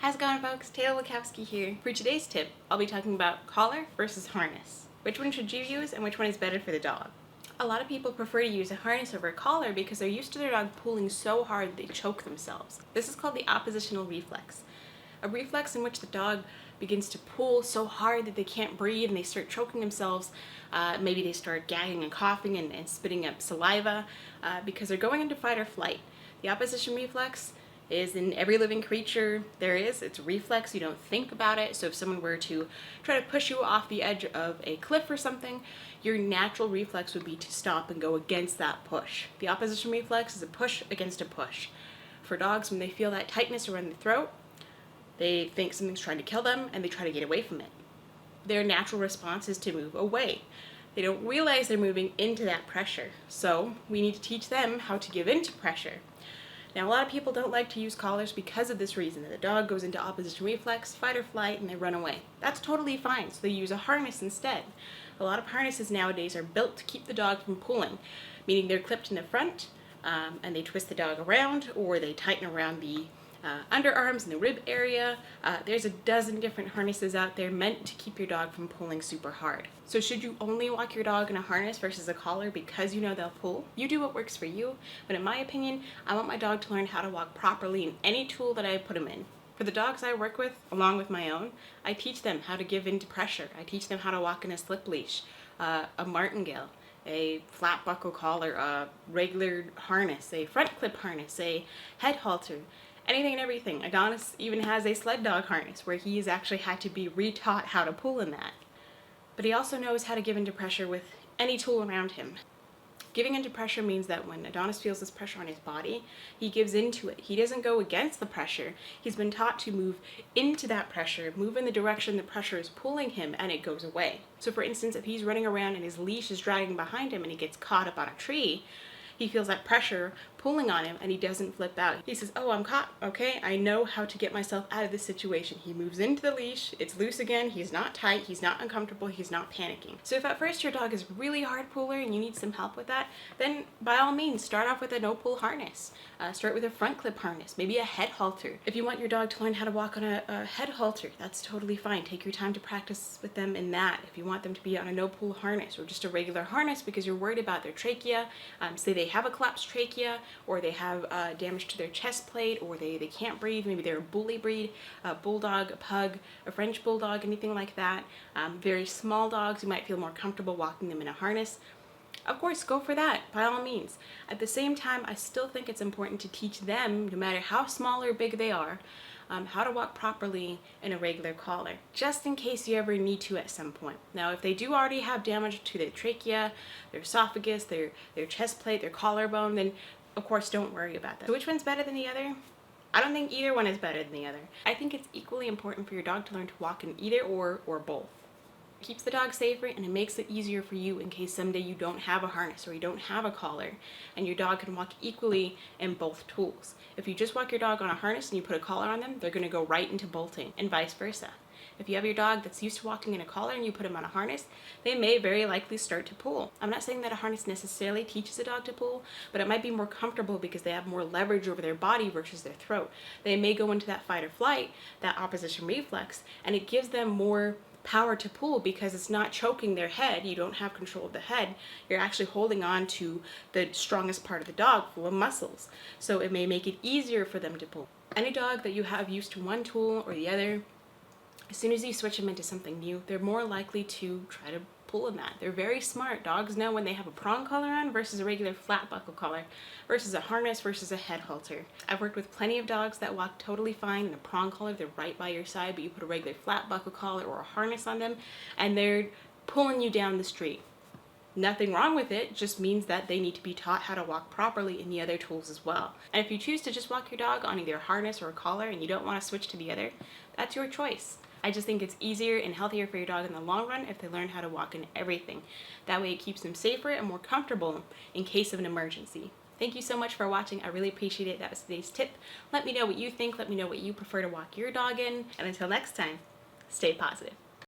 How's it going, folks? Taylor Wilkowski here. For today's tip, I'll be talking about collar versus harness. Which one should you use and which one is better for the dog? A lot of people prefer to use a harness over a collar because they're used to their dog pulling so hard they choke themselves. This is called the oppositional reflex. A reflex in which the dog begins to pull so hard that they can't breathe and they start choking themselves. Maybe they start gagging and coughing and spitting up saliva because they're going into fight or flight. The opposition reflex is in every living creature there is. It's a reflex, you don't think about it. So if someone were to try to push you off the edge of a cliff or something, your natural reflex would be to stop and go against that push. The opposition reflex is a push against a push. For dogs, when they feel that tightness around the throat, they think something's trying to kill them and they try to get away from it. Their natural response is to move away. They don't realize they're moving into that pressure. So we need to teach them how to give in to pressure. Now, a lot of people don't like to use collars because of this reason, that the dog goes into opposition reflex, fight or flight, and they run away. That's totally fine, so they use a harness instead. A lot of harnesses nowadays are built to keep the dog from pulling, meaning they're clipped in the front, and they twist the dog around, or they tighten around the underarms and the rib area. There's a dozen different harnesses out there meant to keep your dog from pulling super hard. So should you only walk your dog in a harness versus a collar because you know they'll pull? You do what works for you, but in my opinion, I want my dog to learn how to walk properly in any tool that I put him in. For the dogs I work with, along with my own, I teach them how to give in to pressure. I teach them how to walk in a slip leash, a martingale, a flat buckle collar, a regular harness, a front clip harness, a head halter, anything and everything. Adonis even has a sled dog harness where he's actually had to be retaught how to pull in that. But he also knows how to give into pressure with any tool around him. Giving into pressure means that when Adonis feels this pressure on his body, he gives into it. He doesn't go against the pressure. He's been taught to move into that pressure, move in the direction the pressure is pulling him, and it goes away. So for instance, if he's running around and his leash is dragging behind him and he gets caught up on a tree, he feels that pressure pulling on him and he doesn't flip out. He says, oh, I'm caught, okay? I know how to get myself out of this situation. He moves into the leash, it's loose again, he's not tight, he's not uncomfortable, he's not panicking. So if at first your dog is really hard puller and you need some help with that, then by all means, start off with a no-pull harness. Start with a front clip harness, maybe a head halter. If you want your dog to learn how to walk on a head halter, that's totally fine. Take your time to practice with them in that. If you want them to be on a no-pull harness or just a regular harness because you're worried about their trachea, say they have a collapsed trachea or they have damage to their chest plate or they can't breathe, maybe they're a bully breed, a bulldog, a pug, a French bulldog, anything like that. Very small dogs, you might feel more comfortable walking them in a harness. Of course, go for that, by all means. At the same time, I still think it's important to teach them, no matter how small or big they are, how to walk properly in a regular collar, just in case you ever need to at some point. Now, if they do already have damage to their trachea, their esophagus, their chest plate, their collarbone, then of course don't worry about that. So which one's better than the other? I don't think either one is better than the other. I think it's equally important for your dog to learn to walk in either or both. It keeps the dog safer and it makes it easier for you in case someday you don't have a harness or you don't have a collar and your dog can walk equally in both tools. If you just walk your dog on a harness and you put a collar on them, they're going to go right into bolting and vice versa. If you have your dog that's used to walking in a collar and you put him on a harness, they may very likely start to pull. I'm not saying that a harness necessarily teaches a dog to pull, but it might be more comfortable because they have more leverage over their body versus their throat. They may go into that fight or flight, that opposition reflex, and it gives them more power to pull because it's not choking their head. You don't have control of the head. You're actually holding on to the strongest part of the dog full of muscles. So it may make it easier for them to pull. Any dog that you have used to one tool or the other, as soon as you switch them into something new, they're more likely to try to pull in that. They're very smart. Dogs know when they have a prong collar on versus a regular flat buckle collar versus a harness versus a head halter. I've worked with plenty of dogs that walk totally fine in a prong collar. They're right by your side, but you put a regular flat buckle collar or a harness on them and they're pulling you down the street. Nothing wrong with it, just means that they need to be taught how to walk properly in the other tools as well. And if you choose to just walk your dog on either a harness or a collar and you don't want to switch to the other, that's your choice. I just think it's easier and healthier for your dog in the long run if they learn how to walk in everything. That way it keeps them safer and more comfortable in case of an emergency. Thank you so much for watching. I really appreciate it. That was today's tip. Let me know what you think. Let me know what you prefer to walk your dog in. And until next time, stay positive.